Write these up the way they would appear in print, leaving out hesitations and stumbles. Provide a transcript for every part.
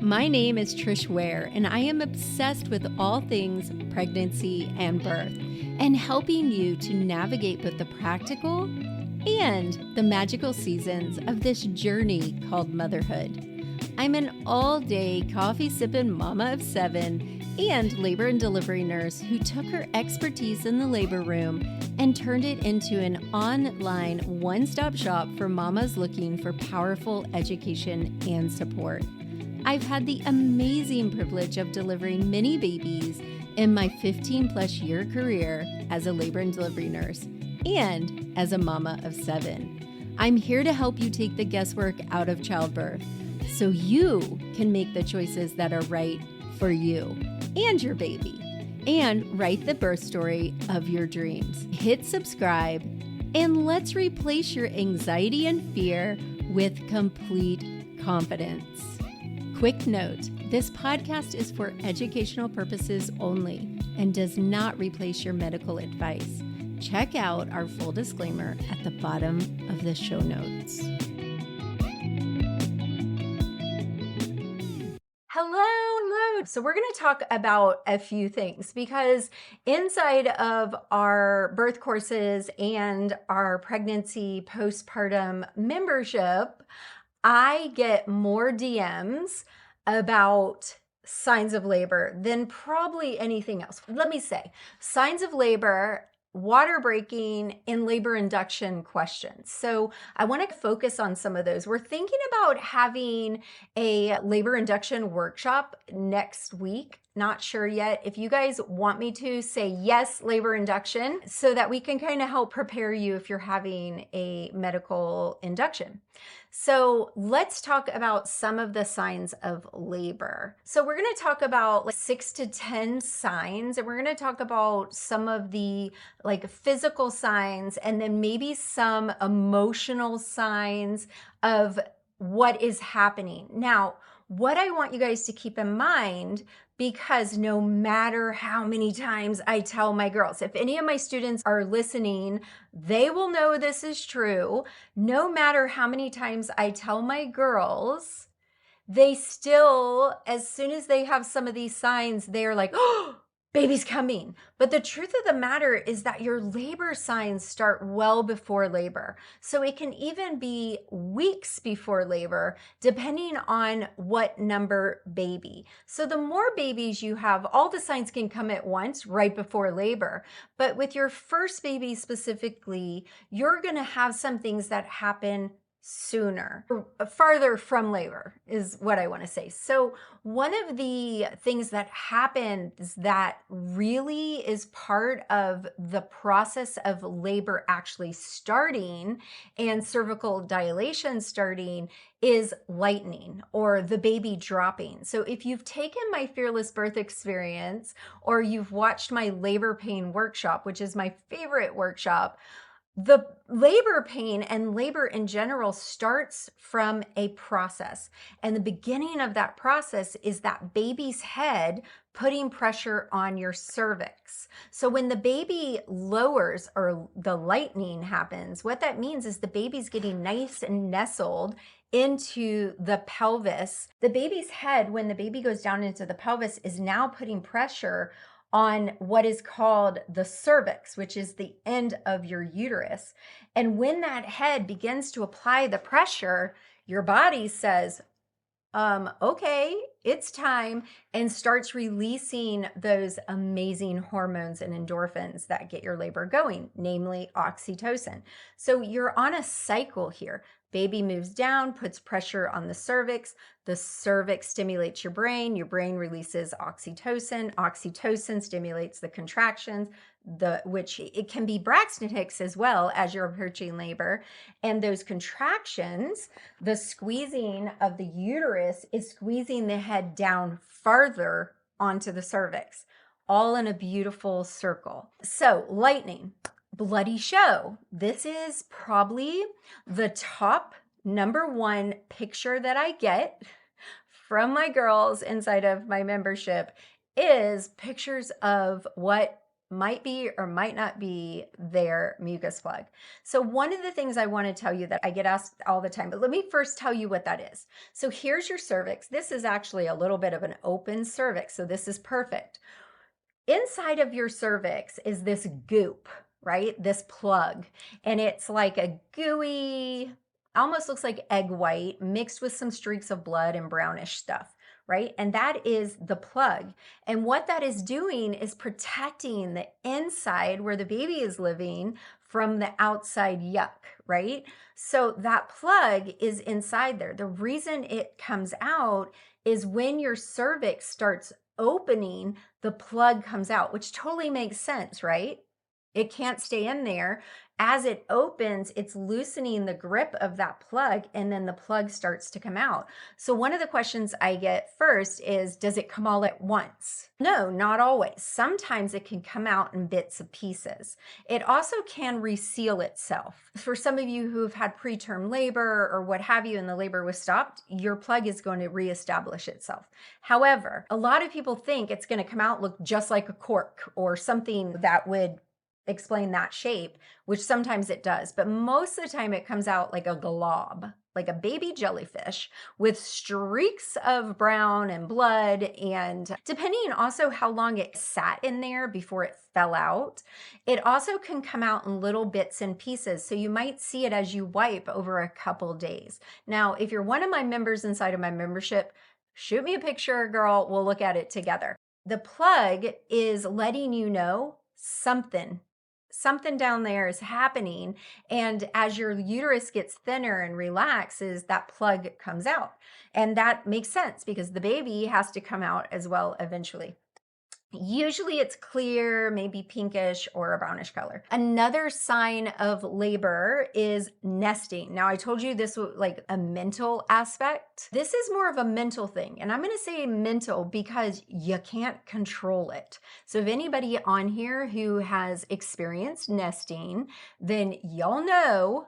My name is Trish Ware, and I am obsessed with all things pregnancy and birth, and helping you to navigate both the practical and the magical seasons of this journey called motherhood. I'm an all-day coffee-sipping mama of 7 and labor and delivery nurse who took her expertise in the labor room and turned it into an online one-stop shop for mamas looking for powerful education and support. I've had the amazing privilege of delivering many babies in my 15-plus year career as a labor and delivery nurse and as a mama of 7. I'm here to help you take the guesswork out of childbirth so you can make the choices that are right for you and your baby and write the birth story of your dreams. Hit subscribe and let's replace your anxiety and fear with complete confidence. Quick note, this podcast is for educational purposes only and does not replace your medical advice. Check out our full disclaimer at the bottom of the show notes. Hello. So we're going to talk about a few things because inside of our birth courses and our pregnancy postpartum membership, I get more DMs about signs of labor than probably anything else. Let me say, signs of labor, water breaking, and labor induction questions. So I want to focus on some of those. We're thinking about having a labor induction workshop next week. Not sure yet. If you guys want me to, say yes, labor induction, so that we can kind of help prepare you if you're having a medical induction. So let's talk about some of the signs of labor. So we're going to talk about like 6 to 10 signs, and we're going to talk about some of the like physical signs and then maybe some emotional signs of what is happening. Now, what I want you guys to keep in mind, because no matter how many times I tell my girls, if any of my students are listening, they will know this is true. No matter how many times I tell my girls, they still, as soon as they have some of these signs, they're like, oh, baby's coming. But the truth of the matter is that your labor signs start well before labor. So it can even be weeks before labor, depending on what number baby. So the more babies you have, all the signs can come at once right before labor. But with your first baby specifically, you're going to have some things that happen sooner, farther from labor is what I want to say. So one of the things that happens that really is part of the process of labor actually starting and cervical dilation starting is lightening, or the baby dropping. So if you've taken my Fearless Birth Experience or you've watched my labor pain workshop, which is my favorite workshop, the labor pain and labor in general starts from a process. And the beginning of that process is that baby's head putting pressure on your cervix. So when the baby lowers or the lightening happens, what that means is the baby's getting nice and nestled into the pelvis. The baby's head, when the baby goes down into the pelvis, is now putting pressure on what is called the cervix, which is the end of your uterus. And when that head begins to apply the pressure, your body says, okay, it's time, and starts releasing those amazing hormones and endorphins that get your labor going, namely oxytocin. So you're on a cycle here. Baby moves down, puts pressure on the cervix stimulates your brain releases oxytocin. Oxytocin stimulates the contractions, which it can be Braxton Hicks as well as you're approaching labor. And those contractions, the squeezing of the uterus is squeezing the head down farther onto the cervix, all in a beautiful circle. So lightening. Bloody show. This is probably the top number one picture that I get from my girls inside of my membership is pictures of what might be or might not be their mucus plug. So one of the things I want to tell you that I get asked all the time, but let me first tell you what that is. So here's your cervix. This is actually a little bit of an open cervix, so this is perfect. Inside of your cervix is this goop, right? This plug, and it's like a gooey, almost looks like egg white mixed with some streaks of blood and brownish stuff, right? And that is the plug. And what that is doing is protecting the inside where the baby is living from the outside yuck, right? So that plug is inside there. The reason it comes out is when your cervix starts opening, the plug comes out, which totally makes sense, right? It can't stay in there. As it opens, it's loosening the grip of that plug, and then the plug starts to come out. So one of the questions I get first is, does it come all at once? No, not always. Sometimes it can come out in bits and pieces. It also can reseal itself. For some of you who have had preterm labor or what have you, and the labor was stopped, your plug is going to reestablish itself. However, a lot of people think it's going to come out look just like a cork or something that would explain that shape, which sometimes it does, but most of the time it comes out like a glob, like a baby jellyfish with streaks of brown and blood, and depending also how long it sat in there before it fell out, it also can come out in little bits and pieces. So you might see it as you wipe over a couple days. Now, if you're one of my members inside of my membership, shoot me a picture, girl, we'll look at it together. The plug is letting you know something down there is happening. And as your uterus gets thinner and relaxes, that plug comes out. And that makes sense because the baby has to come out as well eventually. Usually it's clear, maybe pinkish or a brownish color. Another sign of labor is nesting. Now I told you this was like a mental aspect. This is more of a mental thing. And I'm going to say mental because you can't control it. So if anybody on here who has experienced nesting, then y'all know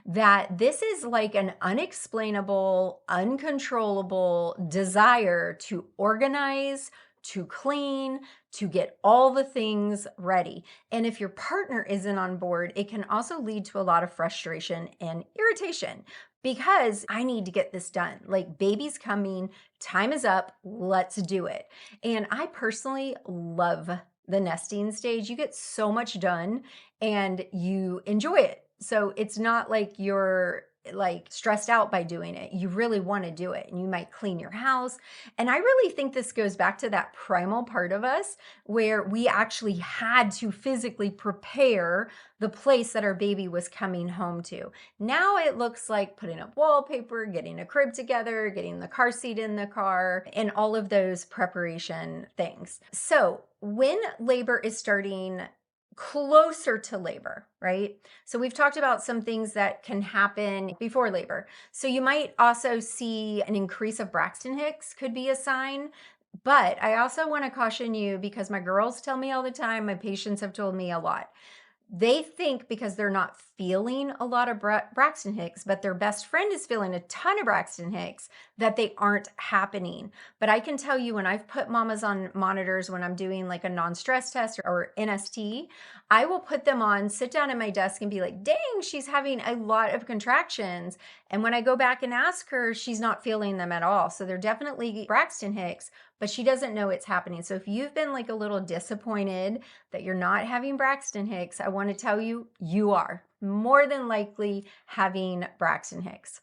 that this is like an unexplainable, uncontrollable desire to organize, to clean, to get all the things ready. And if your partner isn't on board, it can also lead to a lot of frustration and irritation because I need to get this done. Like, baby's coming, time is up, let's do it. And I personally love the nesting stage. You get so much done and you enjoy it. So it's not like you're like stressed out by doing it. You really want to do it, and you might clean your house. And I really think this goes back to that primal part of us where we actually had to physically prepare the place that our baby was coming home to. Now it looks like putting up wallpaper, getting a crib together, getting the car seat in the car, and all of those preparation things. So when labor is starting closer to labor, right? So we've talked about some things that can happen before labor. So you might also see an increase of Braxton Hicks could be a sign. But I also want to caution you because my girls tell me all the time, my patients have told me a lot. They think because they're not feeling a lot of Braxton Hicks, but their best friend is feeling a ton of Braxton Hicks, that they aren't happening. But I can tell you, when I've put mamas on monitors, when I'm doing like a non-stress test or NST, I will put them on, sit down at my desk and be like, dang, she's having a lot of contractions. And when I go back and ask her, she's not feeling them at all. So they're definitely Braxton Hicks, but she doesn't know it's happening. So if you've been like a little disappointed that you're not having Braxton Hicks, I want to tell you, you are more than likely having Braxton Hicks.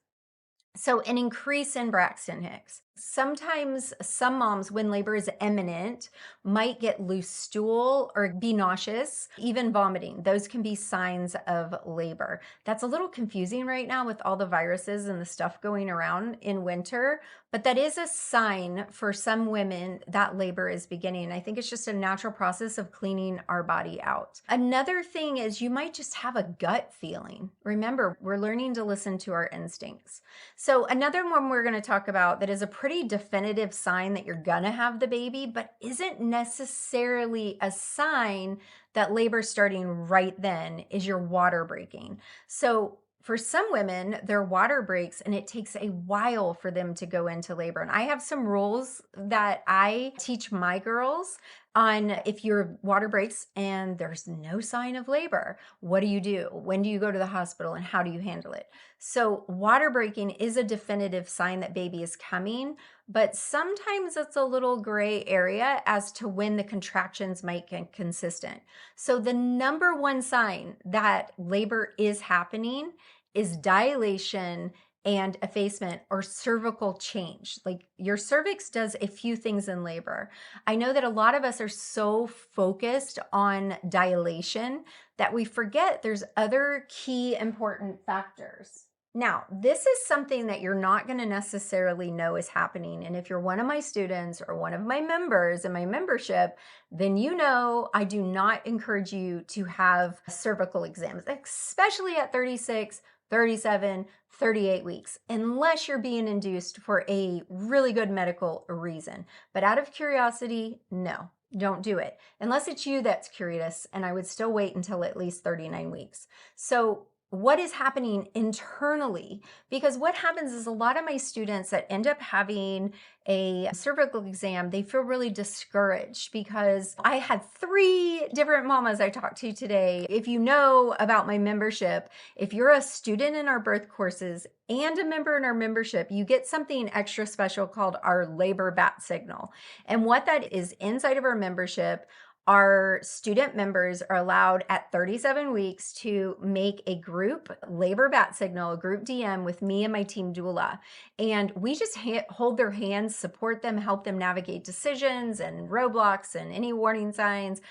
So an increase in Braxton Hicks. Sometimes some moms, when labor is imminent, might get loose stool or be nauseous, even vomiting. Those can be signs of labor. That's a little confusing right now with all the viruses and the stuff going around in winter, but that is a sign for some women that labor is beginning. I think it's just a natural process of cleaning our body out. Another thing is you might just have a gut feeling. Remember, we're learning to listen to our instincts. So another one we're going to talk about that is a pretty definitive sign that you're gonna have the baby, but isn't necessarily a sign that labor's starting right then, is your water breaking. So for some women, their water breaks and it takes a while for them to go into labor. And I have some rules that I teach my girls on if your water breaks and there's no sign of labor. What do you do? When do you go to the hospital and how do you handle it? So water breaking is a definitive sign that baby is coming, but sometimes it's a little gray area as to when the contractions might get consistent. So the number one sign that labor is happening is dilation and effacement or cervical change. Like your cervix does a few things in labor. I know that a lot of us are so focused on dilation that we forget there's other key important factors. Now, this is something that you're not going to necessarily know is happening. And if you're one of my students or one of my members in my membership, then you know I do not encourage you to have cervical exams, especially at 36, 37, 38 weeks, unless you're being induced for a really good medical reason. But out of curiosity, no, don't do it. Unless it's you that's curious, and I would still wait until at least 39 weeks. So what is happening internally? Because what happens is a lot of my students that end up having a cervical exam, they feel really discouraged because I had 3 different mamas I talked to today. If you know about my membership, if you're a student in our birth courses and a member in our membership, you get something extra special called our labor bat signal. And what that is, inside of our membership, our student members are allowed at 37 weeks to make a group labor bat signal, a group DM with me and my team doula. And we just hold their hands, support them, help them navigate decisions and roadblocks and any warning signs.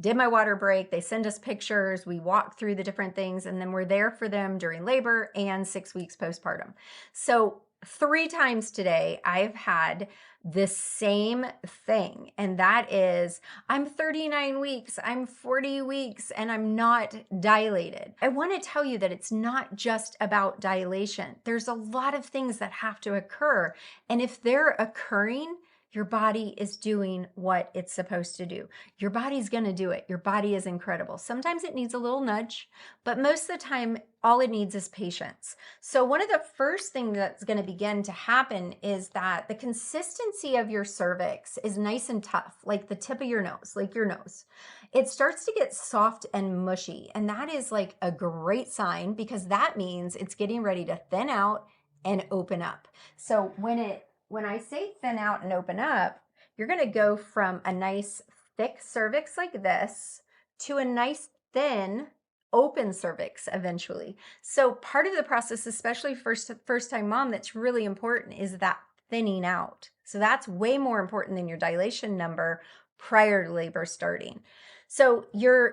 Did my water break? They send us pictures. We walk through the different things, and then we're there for them during labor and 6 weeks postpartum. So 3 times today, I've had the same thing, and that is I'm 39 weeks, I'm 40 weeks, and I'm not dilated. I want to tell you that it's not just about dilation. There's a lot of things that have to occur, and if they're occurring, your body is doing what it's supposed to do. Your body's going to do it. Your body is incredible. Sometimes it needs a little nudge, but most of the time, all it needs is patience. So one of the first things that's going to begin to happen is that the consistency of your cervix is nice and tough, like the tip of your nose, like your nose. It starts to get soft and mushy, and that is like a great sign because that means it's getting ready to thin out and open up. So when I say thin out and open up, you're going to go from a nice thick cervix like this to a nice thin open cervix eventually. So part of the process, especially first time mom, that's really important is that thinning out. So that's way more important than your dilation number prior to labor starting. So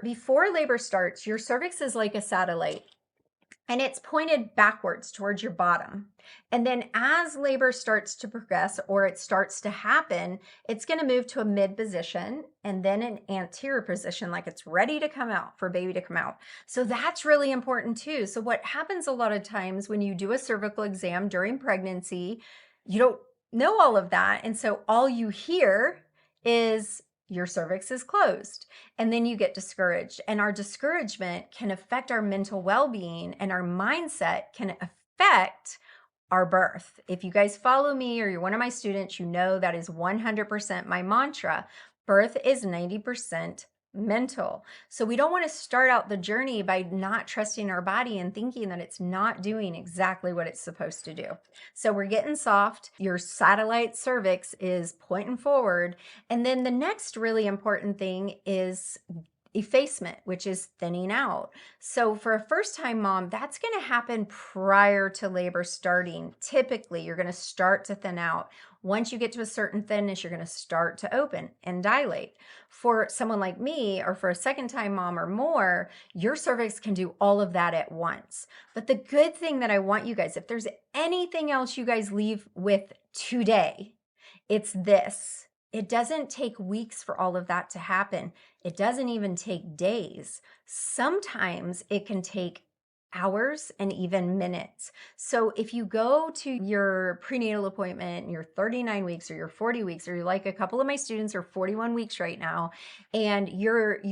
before labor starts, your cervix is like a satellite, and it's pointed backwards towards your bottom. And then as labor starts to progress or it starts to happen, it's going to move to a mid position and then an anterior position, like it's ready to come out for baby to come out. So that's really important too. So what happens a lot of times when you do a cervical exam during pregnancy, you don't know all of that. And so all you hear is your cervix is closed. And then you get discouraged. And our discouragement can affect our mental well-being, and our mindset can affect our birth. If you guys follow me or you're one of my students, you know that is 100% my mantra. Birth is 90% mental. So we don't want to start out the journey by not trusting our body and thinking that it's not doing exactly what it's supposed to do. So we're getting soft. Your satellite cervix is pointing forward. And then the next really important thing is effacement, which is thinning out. So for a first-time mom, that's going to happen prior to labor starting. Typically, you're going to start to thin out. Once you get to a certain thinness, you're going to start to open and dilate. For someone like me, or for a second-time mom or more, your cervix can do all of that at once. But the good thing that I want you guys, if there's anything else you guys leave with today, it's this. It doesn't take weeks for all of that to happen. It doesn't even take days. Sometimes it can take hours and even minutes. So if you go to your prenatal appointment and you're 39 weeks or you're 40 weeks, or you're like a couple of my students are 41 weeks right now, and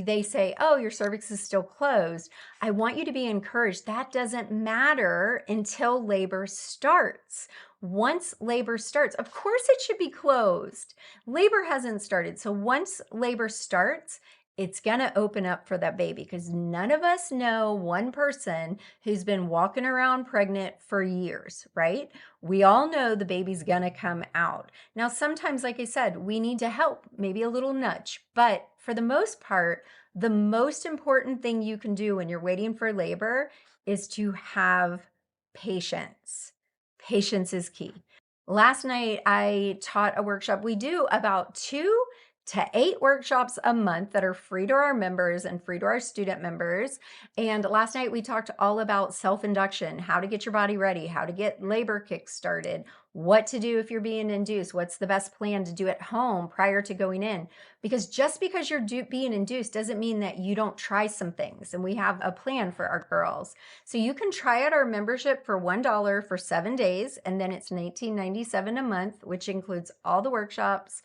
they say, oh, your cervix is still closed, I want you to be encouraged. That doesn't matter until labor starts. Once labor starts, of course it should be closed. Labor hasn't started. So once labor starts, it's going to open up for that baby, because none of us know one person who's been walking around pregnant for years, right? We all know the baby's going to come out. Now, sometimes, like I said, we need to help, maybe a little nudge, but for the most part, the most important thing you can do when you're waiting for labor is to have patience. Patience is key. Last night, I taught a workshop. We do about 2 to 8 workshops a month that are free to our members and free to our student members. And last night we talked all about self-induction, how to get your body ready, how to get labor kick started, what to do if you're being induced, what's the best plan to do at home prior to going in. Because just because you're being induced doesn't mean that you don't try some things. And we have a plan for our girls. So you can try out our membership for $1 for 7 days, and then it's $19.97 a month, which includes all the workshops,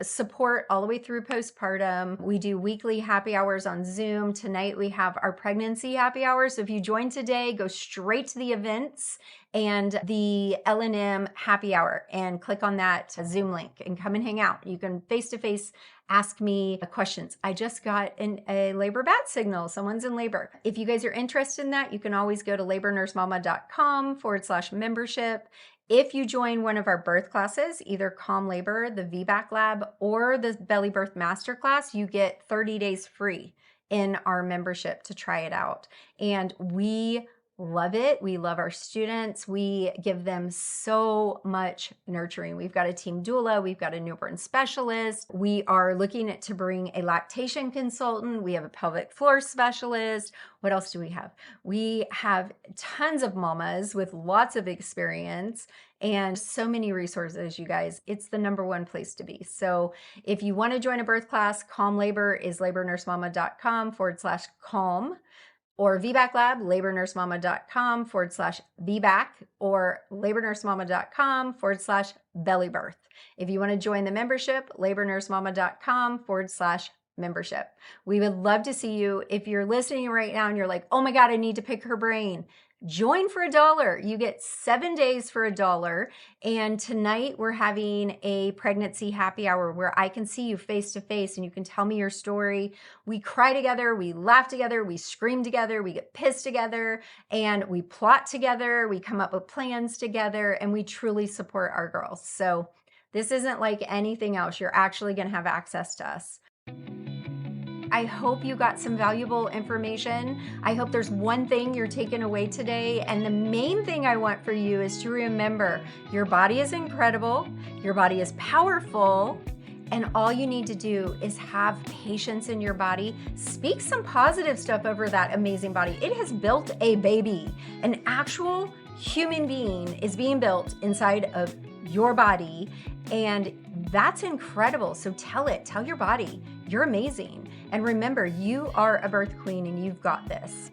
support all the way through postpartum. We do weekly happy hours on Zoom. Tonight we have our pregnancy happy hour. So if you join today, go straight to the events and the L&M happy hour and click on that Zoom link and come and hang out. You can face-to-face ask me questions. I just got a labor bat signal. Someone's in labor. If you guys are interested in that, you can always go to labornursemama.com/membership. If you join one of our birth classes, either Calm Labor, the VBAC Lab, or the Belly Birth Masterclass, you get 30 days free in our membership to try it out. And we love it. We love our students. We give them so much nurturing. We've got a team doula. We've got a newborn specialist. We are looking to bring a lactation consultant. We have a pelvic floor specialist. What else do we have? We have tons of mamas with lots of experience and so many resources, you guys. It's the #1 place to be. So if you want to join a birth class, Calm Labor is labornursemama.com/calm. Or VBAC Lab, labornursemama.com/VBAC, or labornursemama.com/bellybirth. If you want to join the membership, labornursemama.com/membership. We would love to see you. If you're listening right now and you're like, oh my God, I need to pick her brain, join for $1. You get 7 days for $1. And tonight we're having a pregnancy happy hour where I can see you face to face and you can tell me your story. We cry together, we laugh together, we scream together, we get pissed together, and we plot together, we come up with plans together, and we truly support our girls. So this isn't like anything else. You're actually going to have access to us. I hope you got some valuable information. I hope there's one thing you're taking away today. And the main thing I want for you is to remember your body is incredible, your body is powerful, and all you need to do is have patience in your body. Speak some positive stuff over that amazing body. It has built a baby. An actual human being is being built inside of your body, and that's incredible. So tell your body, you're amazing. And remember, you are a birth queen and you've got this.